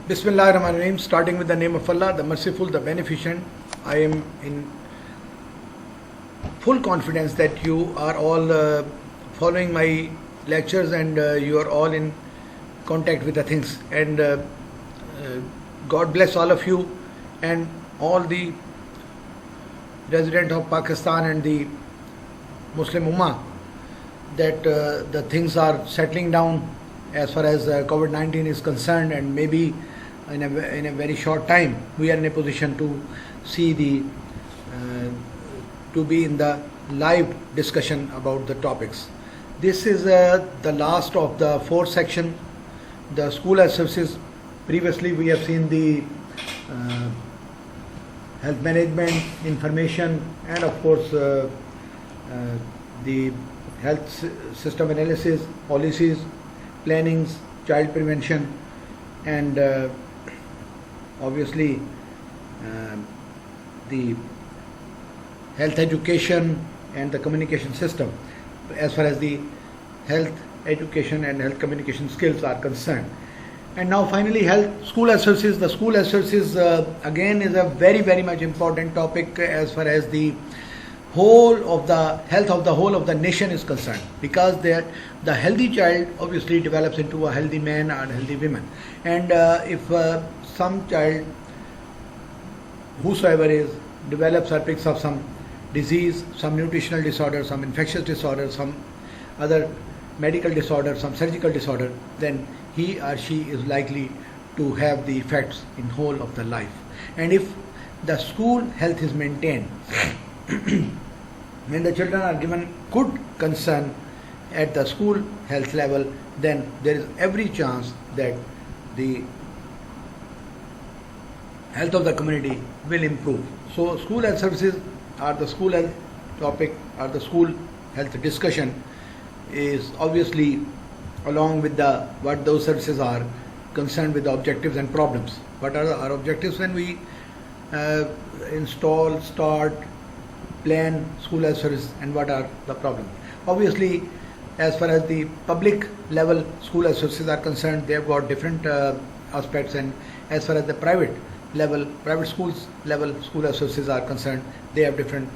Bismillahirrahmanirrahim. Starting with the name of Allah, the Merciful, the Beneficent. I am in full confidence that you are all following my lectures and you are all in contact with the things. And God bless all of you and all the residents of Pakistan and the Muslim Ummah that the things are settling down as far as COVID-19 is concerned, and maybe in a very short time we are in a position to see to be in the live discussion about the topics. This is the last of the fourth section, the school as services. Previously we have seen the health management, information, and of course the health system analysis, policies, plannings, child prevention, and obviously the health education and the communication system as far as the health education and health communication skills are concerned. And now finally health school as services. The school as services again is a very much important topic as far as the whole of the health of the whole of the nation is concerned, because the healthy child obviously develops into a healthy man or healthy woman. And if some child, whosoever is, develops or picks up some disease, some nutritional disorder, some infectious disorder, some other medical disorder, some surgical disorder, then he or she is likely to have the effects in whole of the life. And if the school health is maintained, when the children are given good concern at the school health level, then there is every chance that the health of the community will improve. So school health services or the school health topic or the school health discussion is obviously along with what those services are concerned with the objectives and problems. What are our objectives when we install, start, plan school health service, and what are the problems? Obviously, as far as the public level school health services are concerned, they have got different aspects, and as far as the private schools level school health services are concerned, they have different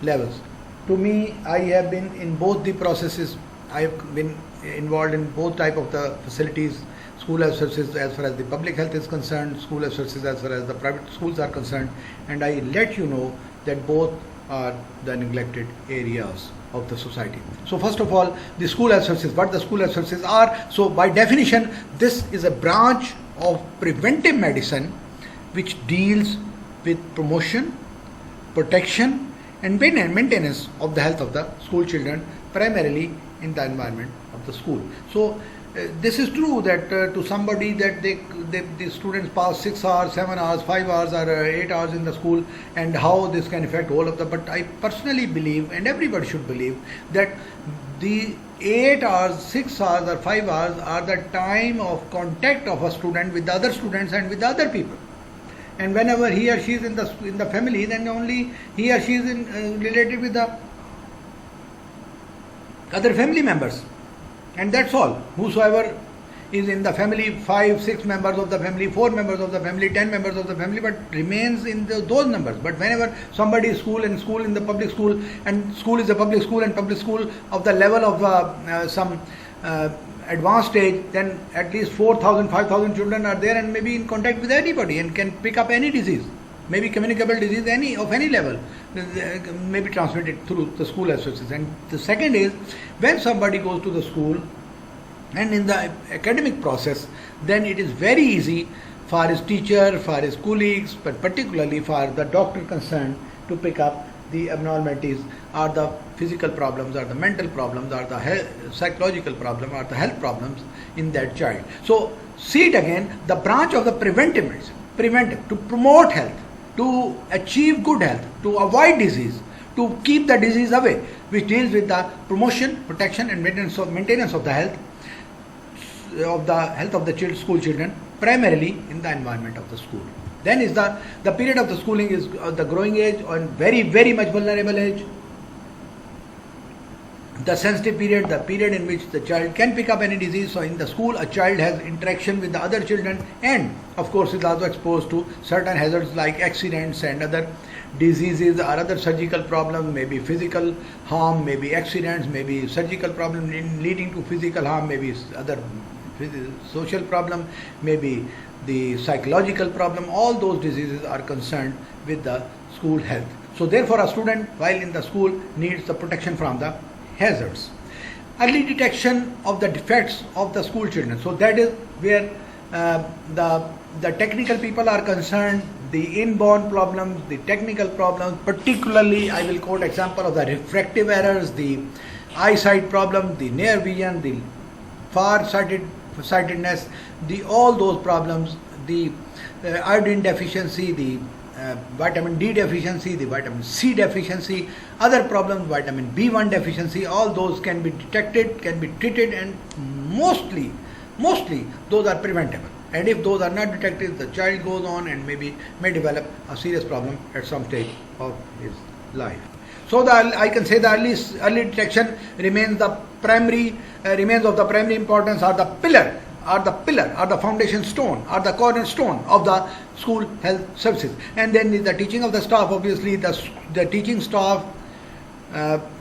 levels. To me, I have been in both the processes. I have been involved in both type of the facilities, school health services as far as the public health is concerned, school health services as far as the private schools are concerned, and I let you know that both are the neglected areas of the society. So first of all, the school health services, what the school health services are. So by definition, this is a branch of preventive medicine which deals with promotion, protection, and maintenance of the health of the school children, primarily in the environment of the school. So this is true that to somebody that the students pass 6 hours, 7 hours, 5 hours or 8 hours in the school, and how this can affect all of them. But I personally believe, and everybody should believe, that the 8 hours, 6 hours or 5 hours are the time of contact of a student with the other students and with the other people. And whenever he or she is in the family, then only he or she is related with the other family members, and that's all. Whosoever is in the family, 5, 6 members of the family, 4 members of the family, 10 members of the family, but remains in those numbers. But whenever somebody is school in the public school, and school is a public school, and public school of the level of some advanced stage, then at least 4,000, 5,000 children are there and maybe in contact with anybody and can pick up any disease, maybe communicable disease of any level, may be transmitted through the school health services. And the second is, when somebody goes to the school and in the academic process, then it is very easy for his teacher, for his colleagues, but particularly for the doctor concerned, to pick up the abnormalities or the physical problems or the mental problems or the psychological problem or the health problems in that child. So see it again, the branch of the preventive medicine, to promote health, to achieve good health, to avoid disease, to keep the disease away, which deals with the promotion, protection, and maintenance of the health of the school children, primarily in the environment of the school. Then is the period of the schooling is the growing age and very much vulnerable age. the sensitive period, the period in which the child can pick up any disease. So in the school, a child has interaction with the other children, and of course is also exposed to certain hazards like accidents and other diseases or other surgical problems, maybe physical harm, maybe accidents, maybe surgical problem leading to physical harm, maybe other social problem, maybe the psychological problem. All those diseases are concerned with the school health. So therefore a student while in the school needs the protection from the hazards. Early detection of the defects of the school children. So that is where the technical people are concerned, the inborn problems, the technical problems, particularly I will quote example of the refractive errors, the eyesight problem, the near vision, the far-sightedness, all those problems, the iodine deficiency, the vitamin D deficiency, the vitamin C deficiency, other problems, vitamin B1 deficiency, all those can be detected, can be treated, and mostly those are preventable. And if those are not detected, the child goes on and may develop a serious problem at some stage of his life. So I can say the early detection remains of the primary importance, are the pillar, are the foundation stone, are the cornerstone of the school health services. And then the teaching of the staff, obviously the teaching staff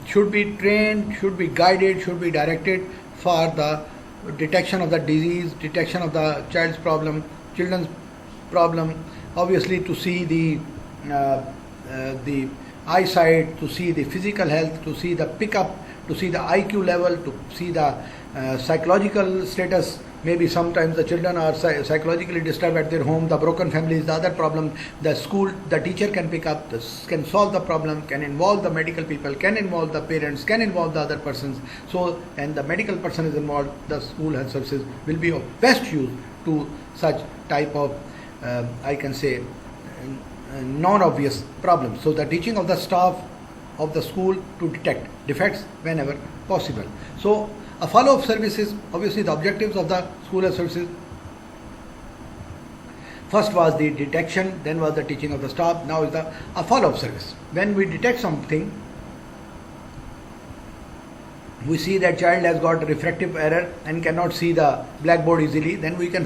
should be trained, should be guided, should be directed for the detection of the disease, detection of the children's problem, obviously to see the eyesight, to see the physical health, to see the pickup, to see the IQ level, to see the psychological status. Maybe sometimes the children are psychologically disturbed at their home, the broken family is the other problem. The school, the teacher can pick up, can solve the problem, can involve the medical people, can involve the parents, can involve the other persons. So, and the medical person is involved, the school health services will be of best use to such type of, I can say, non-obvious problems. So the teaching of the staff of the school to detect defects whenever possible. So a follow-up services, obviously the objectives of the school health services. First was the detection, then was the teaching of the staff, now is a follow-up service. When we detect something, we see that child has got refractive error and cannot see the blackboard easily, then we can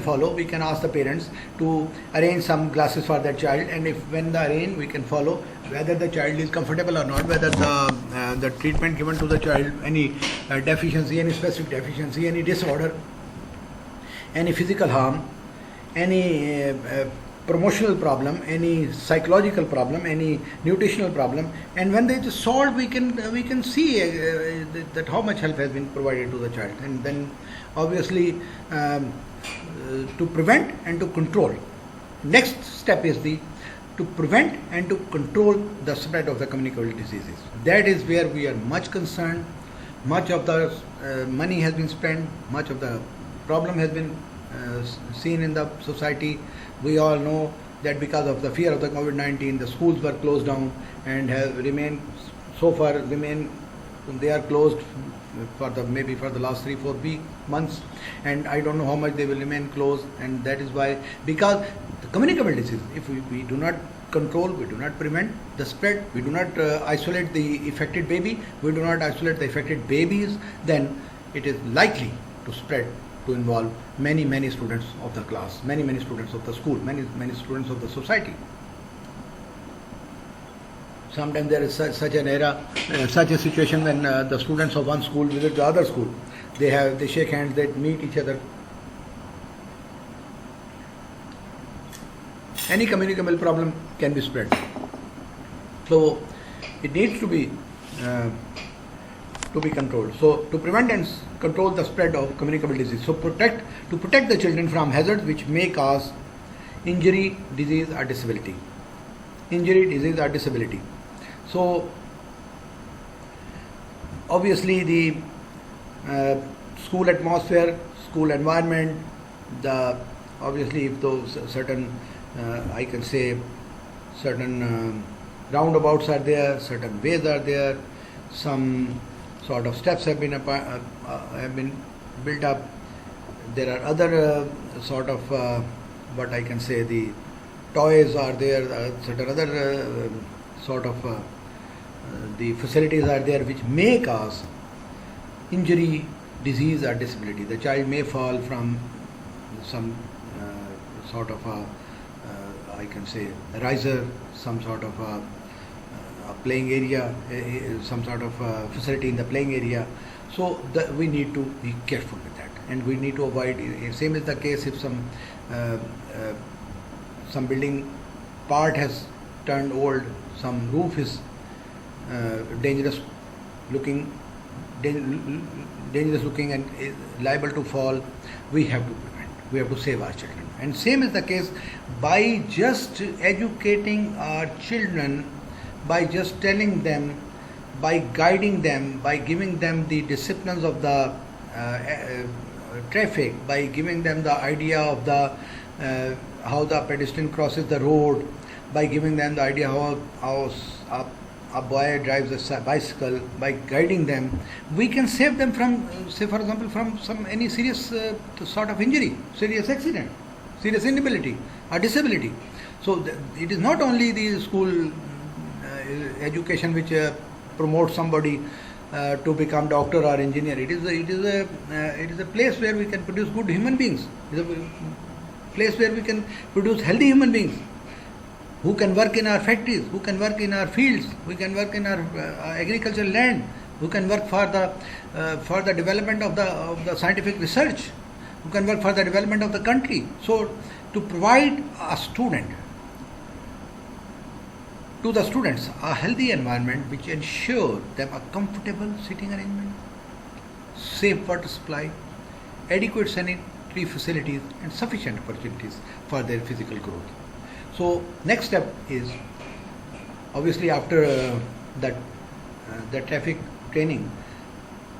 ask the parents to arrange some glasses for that child, and if when the arrange, we can follow whether the child is comfortable or not, whether the treatment given to the child, any deficiency, any specific deficiency, any disorder, any physical harm, any promotional problem, any psychological problem, any nutritional problem, and when they just solved, we can see that how much help has been provided to the child, and then obviously to prevent and to control. Next step is to prevent and to control the spread of the communicable diseases. That is where we are much concerned. Much of the money has been spent, much of the problem has been seen in the society. We all know that because of the fear of the COVID-19, the schools were closed down and have remained, so far they are closed for the last 3-4 months, and I don't know how much they will remain closed. And that is why, because the communicable disease, if we do not control, we do not prevent the spread, we do not isolate the affected baby, we do not isolate the affected babies, then it is likely to spread, to involve many students of the class, many students of the school, many students of the society. Sometimes there is such an era, such a situation when the students of one school visit the other school. They shake hands, they meet each other. Any communicable problem can be spread. So it needs to be controlled. So to prevent and control the spread of communicable disease. So to protect the children from hazards which may cause injury, disease or disability. Injury, disease or disability. So obviously the school atmosphere, school environment, obviously if those certain I can say certain roundabouts are there, certain ways are there, some sort of steps have been built up. There are other sort of what I can say, the toys are there, certain other sort of the facilities are there which may cause injury, disease or disability. The child may fall from some sort of a, I can say, riser, some sort of a playing area, some sort of facility in the playing area. So we need to be careful with that, and we need to avoid. Same is the case if some building part has turned old, some roof is dangerous looking and is liable to fall. We have to prevent. We have to save our children. And same is the case by just educating our children, by just telling them, by guiding them, by giving them the disciplines of the traffic, by giving them the idea of the how the pedestrian crosses the road, by giving them the idea how a boy drives a bicycle, by guiding them, we can save them from, say for example, from any serious sort of injury, serious accident, serious inability or disability. So it is not only the school education which promotes somebody to become doctor or engineer. It is a place where we can produce good human beings. It is a place where we can produce healthy human beings who can work in our factories, who can work in our fields, who can work in our agricultural land, who can work for the development of the scientific research, who can work for the development of the country. So to provide a student, to the students, a healthy environment which ensure them a comfortable sitting arrangement, safe water supply, adequate sanitary facilities and sufficient opportunities for their physical growth. So next step is, obviously after the traffic training,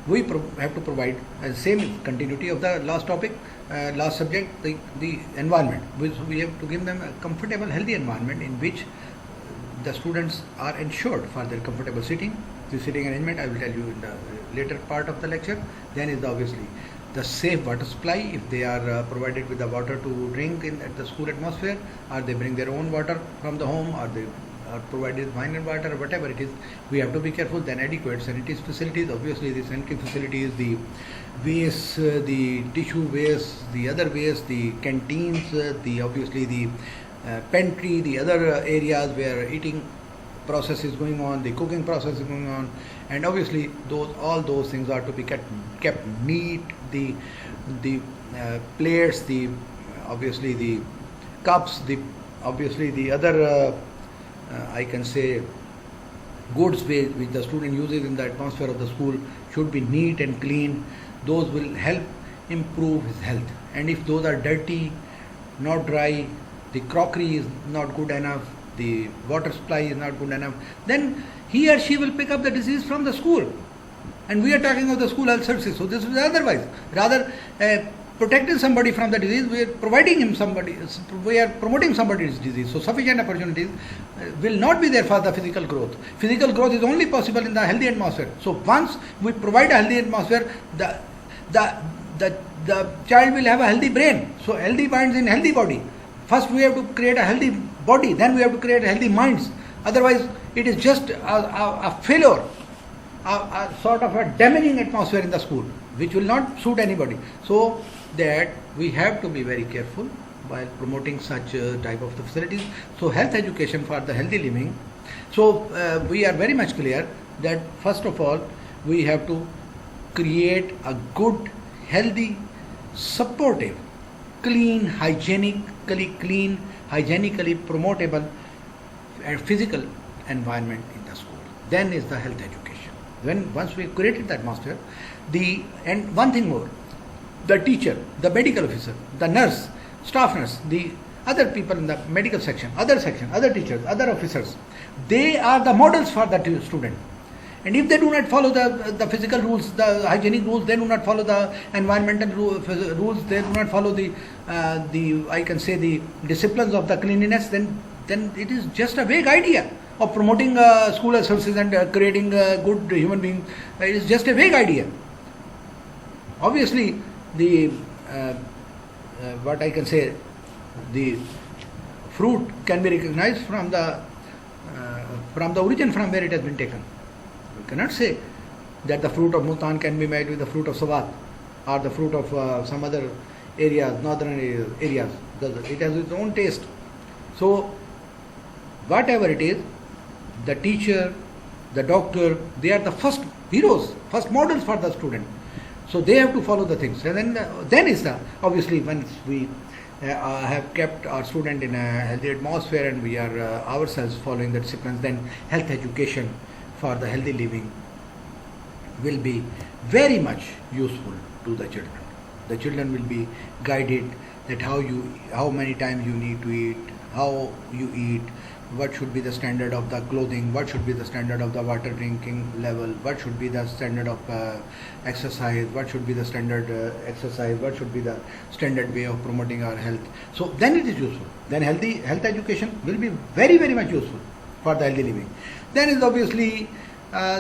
we have to provide the same continuity of the last topic, last subject, the environment. We have to give them a comfortable, healthy environment in which the students are ensured for their comfortable sitting. The sitting arrangement I will tell you in the later part of the lecture. Then is obviously the safe water supply, if they are provided with the water to drink at the school atmosphere, or they bring their own water from the home, or they are provided wine and water, or whatever it is, we have to be careful. Then adequate sanitary facilities, obviously the sanitary facilities, the waste, the tissue waste, the other waste, the canteens, obviously the pantry, the other areas where eating process is going on, the cooking process is going on, and obviously all those things are to be kept neat. The plates, obviously the cups, obviously the other I can say goods which the student uses in the atmosphere of the school should be neat and clean. Those will help improve his health. And if those are dirty, not dry, the crockery is not good enough, the water supply is not good enough, then he or she will pick up the disease from the school. And we are talking of the school health services, so this is otherwise. Rather protecting somebody from the disease, we are providing him somebody, we are promoting somebody's disease. So sufficient opportunities will not be there for the physical growth. Physical growth is only possible in the healthy atmosphere. So once we provide a healthy atmosphere, the child will have a healthy brain. So healthy minds in healthy body. First we have to create a healthy body, then we have to create healthy minds. Otherwise it is just a failure, a sort of a damaging atmosphere in the school, which will not suit anybody. So that we have to be very careful while promoting such type of facilities. So health education for the healthy living. So we are very much clear that first of all we have to create a good, healthy, supportive, clean, hygienically promotable physical environment in the school. Then is the health education. Once we created the atmosphere, and one thing more, the teacher, the medical officer, the nurse, staff nurse, the other people in the medical section, other teachers, other officers, they are the models for the student. And if they do not follow the physical rules, the hygienic rules, they do not follow the environmental rules, they do not follow the I can say the disciplines of the cleanliness, then it is just a vague idea of promoting school services and creating a good human being. It is just a vague idea. Obviously, what I can say, the fruit can be recognized from the origin from where it has been taken. We cannot say that the fruit of Multan can be made with the fruit of Sawat or the fruit of some other areas, northern areas. It has its own taste. So, whatever it is, the teacher, the doctor, they are the first heroes, first models for the student. So they have to follow the things. And then is the, obviously, once we have kept our student in a healthy atmosphere and we are ourselves following the disciplines, then health education for the healthy living will be very much useful to the children. The children will be guided that how many times you need to eat, how you eat, what should be the standard of the clothing, what should be the standard of the water drinking level, what should be the standard of exercise, what should be the standard exercise, what should be the standard way of promoting our health. So then it is useful. Then health education will be very, very much useful for the healthy living. Then is obviously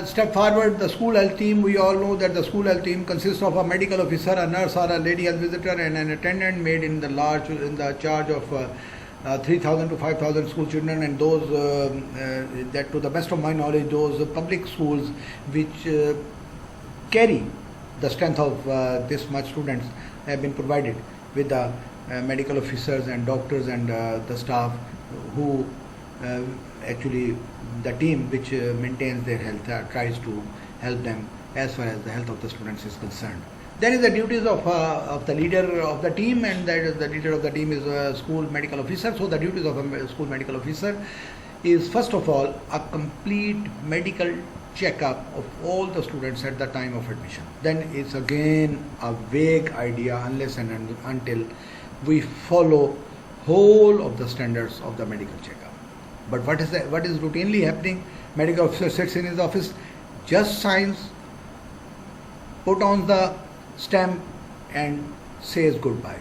step forward, the school health team. We all know that the school health team consists of a medical officer, a nurse or a lady health visitor, and an attendant made in the charge of 3,000 to 5,000 school children, and those that, to the best of my knowledge, those public schools which carry the strength of this much students have been provided with the medical officers and doctors and the staff who actually the team which maintains their health tries to help them as far as the health of the students is concerned. Then is the duties of the leader of the team, and that is the leader of the team is a school medical officer. So the duties of a school medical officer is first of all a complete medical checkup of all the students at the time of admission. Then it's again a vague idea unless and until we follow whole of the standards of the medical checkup. But what is routinely happening? Medical officer sits in his office, just signs, put on the stamp and says goodbye.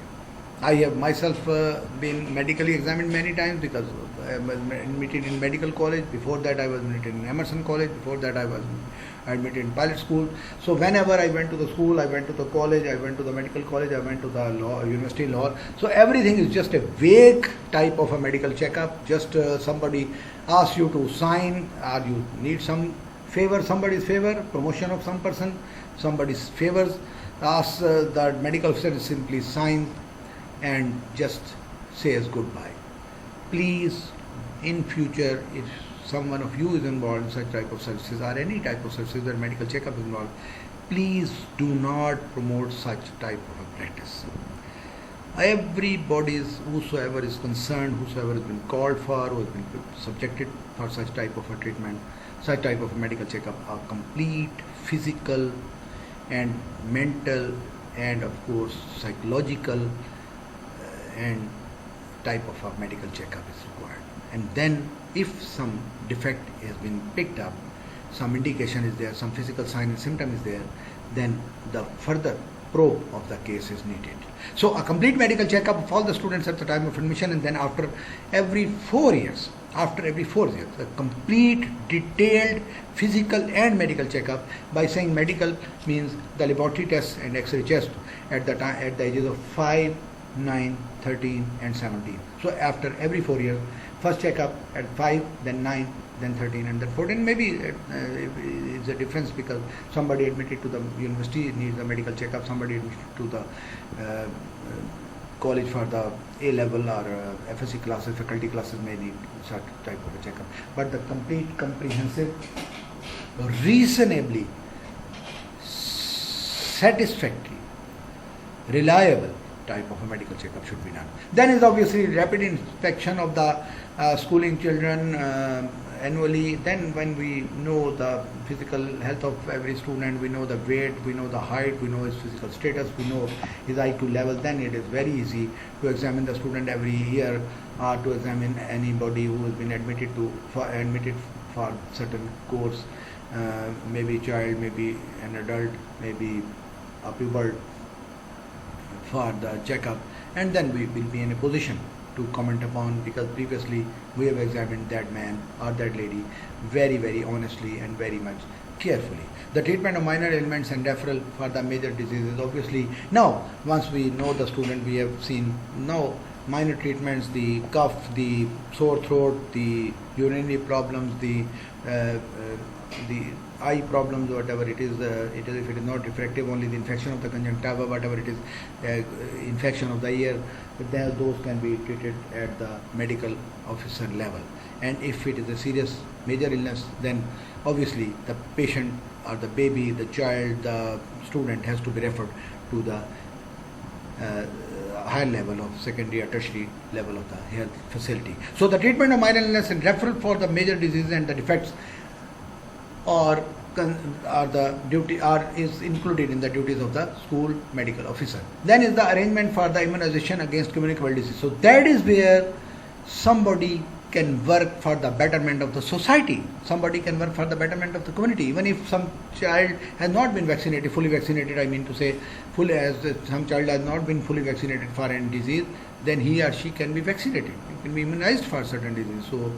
I have myself been medically examined many times because I was admitted in medical college. Before that I was admitted in Emerson College. Before that I was admitted in pilot school. So whenever I went to the school, I went to the college, I went to the medical college, I went to the university law. So everything is just a vague type of a medical checkup. Just somebody asks you to sign, or you need some favor, somebody's favor, promotion of some person, somebody's favors. Asks the medical officer simply signs and just says goodbye. Please, in future, if someone of you is involved in such type of services or any type of services where medical checkup is involved, please do not promote such type of a practice. Everybody, whosoever is concerned, whosoever has been called for, who has been subjected for such type of a treatment, such type of a medical checkup, a complete physical and mental and of course psychological and type of a medical checkup is required. And then if some defect has been picked up, some indication is there, some physical sign and symptom is there, then the further probe of the case is needed. So a complete medical checkup of all the students at the time of admission, and then after every 4 years, a complete detailed physical and medical checkup. By saying medical means the laboratory tests and X-ray chest at the ages of 5, 9, 13 and 17. So after every 4 years, first checkup at 5, then 9, then 13 and then 14. Maybe it's a difference because somebody admitted to the university needs a medical checkup, somebody admitted to the college for the A level or FSC classes, faculty classes may need such type of a checkup. But the complete, comprehensive, reasonably satisfactory, reliable type of a medical checkup should be done. Then is obviously rapid inspection of the schooling children annually. Then when we know the physical health of every student, we know the weight, we know the height, we know his physical status, we know his IQ level, then it is very easy to examine the student every year or to examine anybody who has been admitted for certain course, maybe child, maybe an adult, maybe a pupil, for the checkup, and then we will be in a position to comment upon, because previously we have examined that man or that lady very, very honestly and very much carefully. The treatment of minor ailments and referral for the major diseases, obviously now once we know the student, we have seen now minor treatments, the cough, the sore throat, the urinary problems, the the eye problems, whatever it is, if it is not refractive, only the infection of the conjunctiva, whatever it is, infection of the ear, then those can be treated at the medical officer level. And if it is a serious major illness, then obviously the patient or the baby, the child, the student has to be referred to the higher level of secondary or tertiary level of the health facility. So the treatment of minor illness and referral for the major diseases and the defects is included in the duties of the school medical officer. Then is the arrangement for the immunization against communicable disease. So that is where somebody can work for the betterment of the society. Somebody can work for the betterment of the community. Even if some child has not been vaccinated, fully vaccinated, I mean to say, some child has not been fully vaccinated for any disease, then he or she can be vaccinated. He can be immunized for certain disease. So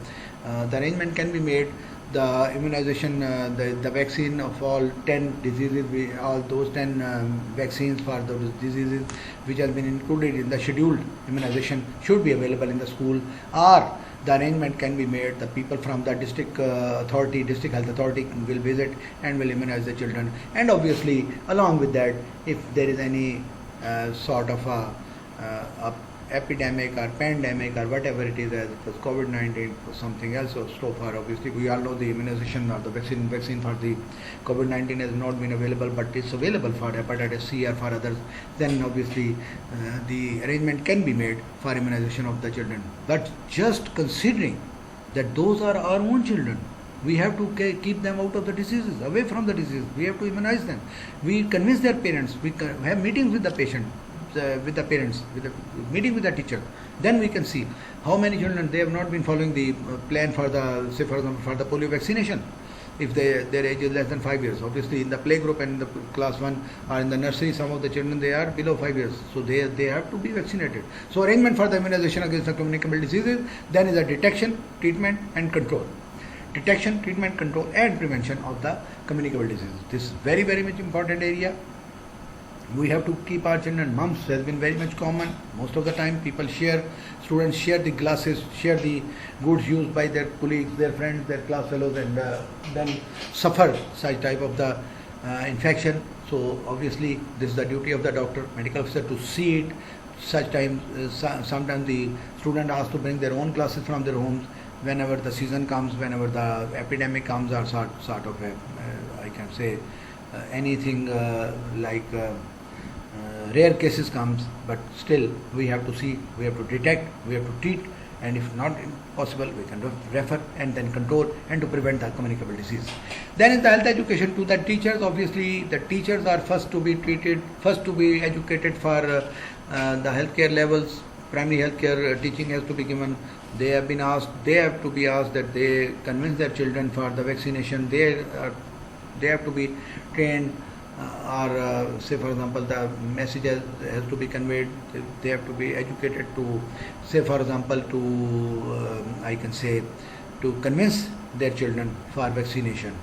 the arrangement can be made. The immunization, the vaccine of all 10 diseases, all those 10 vaccines for those diseases which have been included in the scheduled immunization should be available in the school, or the arrangement can be made. The people from the district health authority will visit and will immunize the children. And obviously, along with that, if there is any sort of a epidemic or pandemic or whatever it is, as it was COVID-19 or something else, or so far obviously we all know the immunization or the vaccine for the COVID-19 has not been available, but it's available for hepatitis C or for others, then obviously the arrangement can be made for immunization of the children. But just considering that those are our own children, we have to keep them out of the diseases, away from the disease. We have to immunize them. We convince their parents. We have meetings with the patient, with the parents, with the meeting with the teacher. Then we can see how many children they have not been following the plan for the, say for example, for the polio vaccination. If their age is less than 5 years, obviously in the playgroup and in the class 1 or in the nursery, some of the children they are below 5 years, so they have to be vaccinated. So arrangement for the immunization against the communicable diseases, then is a detection, treatment and control. Detection, treatment, control and prevention of the communicable diseases. This is very, very much important area. We have to keep our children. Mumps has been very much common. Most of the time students share the glasses, share the goods used by their colleagues, their friends, their class fellows, and then suffer such type of the infection. So obviously this is the duty of the doctor, medical officer to see it. Such times, sometimes the student has to bring their own glasses from their homes whenever the season comes, whenever the epidemic comes, or sort of I can say anything like rare cases comes, but still we have to see, we have to detect, we have to treat, and if not possible, we can refer and then control and to prevent the communicable disease. Then is the health education to the teachers. Obviously, the teachers are first to be educated for the healthcare levels. Primary healthcare teaching has to be given. They have to be asked that they convince their children for the vaccination. They have to be trained, or say for example the message has to be conveyed. They have to be educated to, say for example, to I can say to convince their children for vaccination.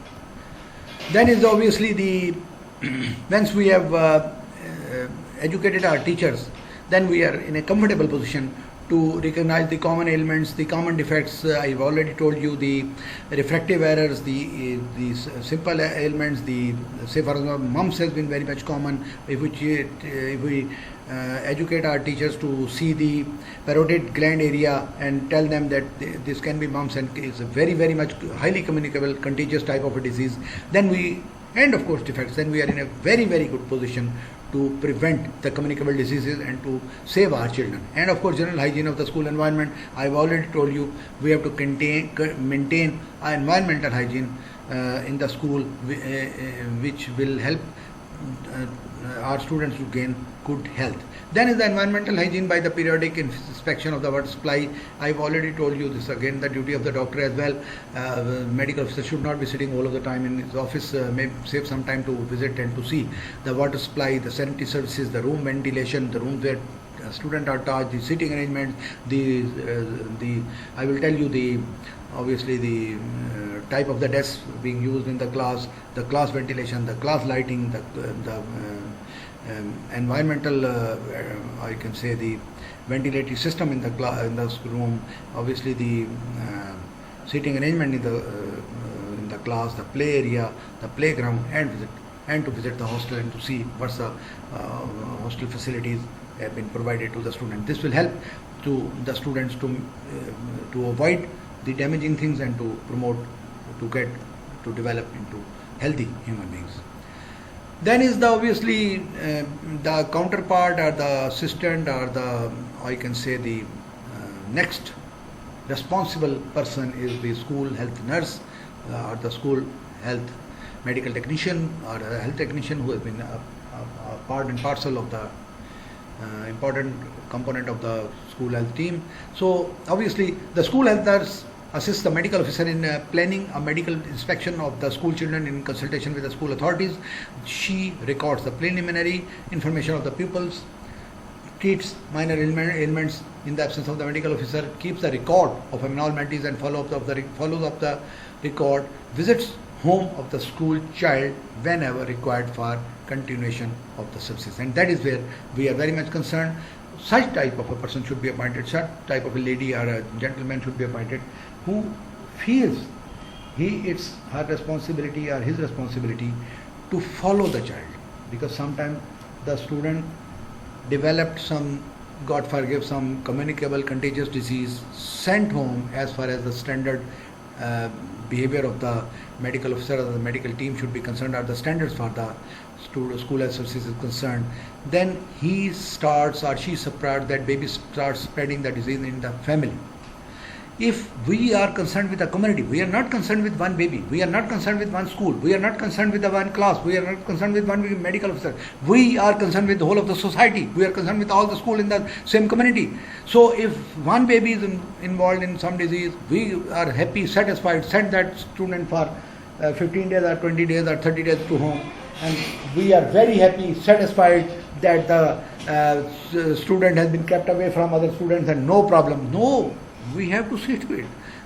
Then is obviously the once we have educated our teachers, then we are in a comfortable position to recognize the common ailments, the common defects. I've already told you the refractive errors, the simple ailments, say for example, mumps has been very much common. If we educate our teachers to see the parotid gland area and tell them that this can be mumps and it's a very, very much highly communicable, contagious type of a disease, and of course defects, then we are in a very, very good position to prevent the communicable diseases and to save our children. And of course, general hygiene of the school environment. I've already told you we have to maintain our environmental hygiene in the school, which will help our students to gain good health. Then is the environmental hygiene by the periodic inspection of the water supply. I've already told you this, again the duty of the doctor as well. Medical officer should not be sitting all of the time in his office, may save some time to visit and to see the water supply, the sanitary services, the room ventilation, the rooms where students are taught, the seating arrangements, I will tell you obviously the type of the desks being used in the class ventilation, the class lighting, the environmental, I can say the ventilatory system in the room, obviously the seating arrangement in the class, the play area, the playground, and to visit the hostel and to see what's the hostel facilities have been provided to the student. This will help to the students to avoid the damaging things and to promote to develop into healthy human beings. Then is the obviously the counterpart or the assistant or the, I can say, the next responsible person is the school health nurse or the school health medical technician or a health technician who has been a part and parcel of the important component of the school health team. So obviously the school health nurse assists the medical officer in planning a medical inspection of the school children in consultation with the school authorities. She records the preliminary information of the pupils, treats minor ailments in the absence of the medical officer, keeps the record of abnormalities and follows up the record, visits home of the school child whenever required for continuation of the services. And that is where we are very much concerned. Such type of a person should be appointed, such type of a lady or a gentleman should be appointed who feels it's her responsibility or his responsibility to follow the child, because sometimes the student developed some, God forgive, some communicable contagious disease, sent home as far as the standard behavior of the medical officer or the medical team should be concerned, or the standards for the school health services is concerned, then he starts or she starts, that baby starts spreading the disease in the family. If we are concerned with the community, we are not concerned with one baby, we are not concerned with one school, we are not concerned with the one class, we are not concerned with one medical officer, we are concerned with the whole of the society, we are concerned with all the school in the same community. So if one baby is involved in some disease, we are happy, satisfied, send that student for 15 days or 20 days or 30 days to home, and we are very happy, satisfied that the student has been kept away from other students and no problem. No, we have to see to it.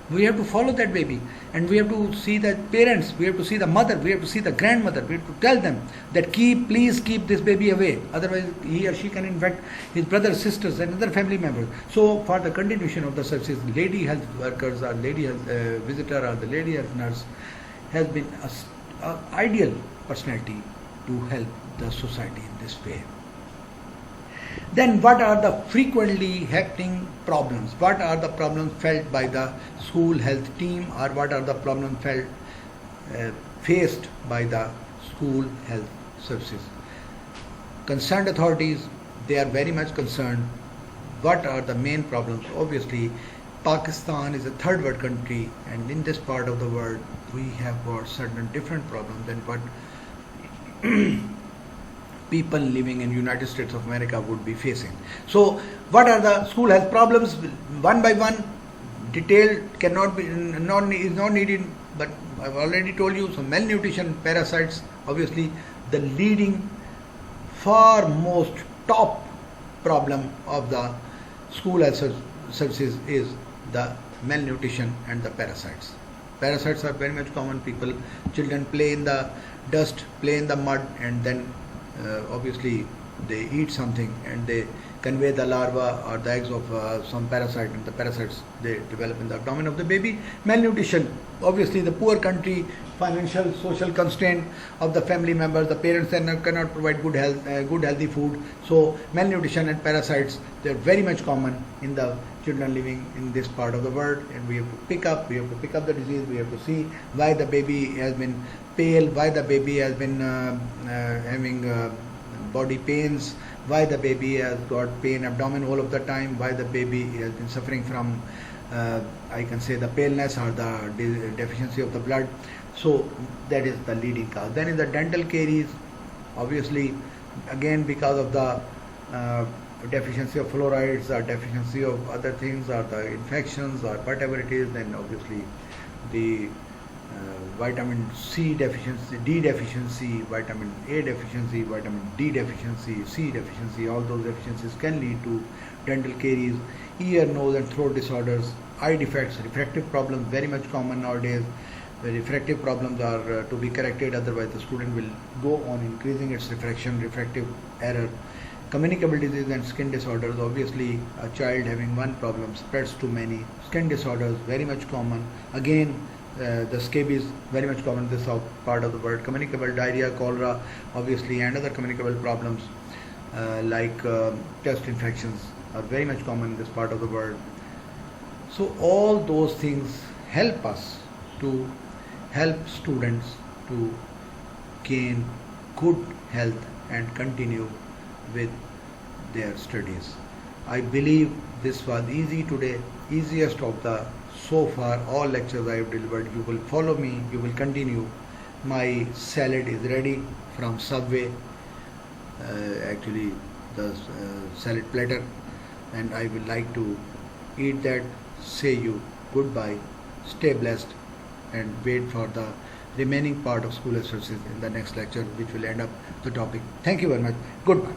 We have to follow that baby, and we have to see the parents, we have to see the mother, we have to see the grandmother, we have to tell them that please keep this baby away, otherwise he or she can infect his brothers, sisters and other family members. So for the continuation of the services, lady health workers or lady health visitor or the lady health nurse has been an ideal personality to help the society in this way. Then what are the frequently happening problems? What are the problems felt by the school health team, or what are the problems faced by the school health services? Concerned authorities, they are very much concerned. What are the main problems? Obviously, Pakistan is a third world country, and in this part of the world, we have got certain different problems than what people living in United States of America would be facing. So what are the school health problems? One by one, detail cannot be, is not needed, but I've already told you. So malnutrition, parasites, obviously the leading foremost top problem of the school health services is the malnutrition and the parasites. Parasites are very much common. Children play in the dust, play in the mud, and then obviously they eat something and they convey the larva or the eggs of some parasite, and the parasites they develop in the abdomen of the baby. Malnutrition, obviously the poor country, financial, social constraint of the family members, the parents cannot provide good healthy food. So malnutrition and parasites, they are very much common in the children living in this part of the world, and we have to pick up the disease. We have to see why the baby has been pale, why the baby has been having body pains, why the baby has got pain abdomen all of the time, why the baby has been suffering from I can say the paleness or the deficiency of the blood. So that is the leading cause. Then in the dental caries, obviously again because of the deficiency of fluorides or deficiency of other things or the infections or whatever it is, then obviously the vitamin C deficiency, D deficiency, vitamin A deficiency, vitamin D deficiency, C deficiency, all those deficiencies can lead to dental caries, ear, nose and throat disorders, eye defects, refractive problems, very much common nowadays. The refractive problems are to be corrected, otherwise the student will go on increasing its refractive error. Communicable disease and skin disorders. Obviously, a child having one problem spreads to many. Skin disorders very much common. Again, the scabies very much common in this part of the world. Communicable diarrhea, cholera, obviously, and other communicable problems like chest infections are very much common in this part of the world. So all those things help us to help students to gain good health and continue with their studies. I believe this was easy today, easiest of the so far all lectures I have delivered. You will follow me, you will continue. My salad is ready from Subway, actually the salad platter, and I will like to eat that. Say you goodbye, stay blessed, and wait for the remaining part of school exercises in the next lecture, which will end up the topic. Thank you very much. Goodbye.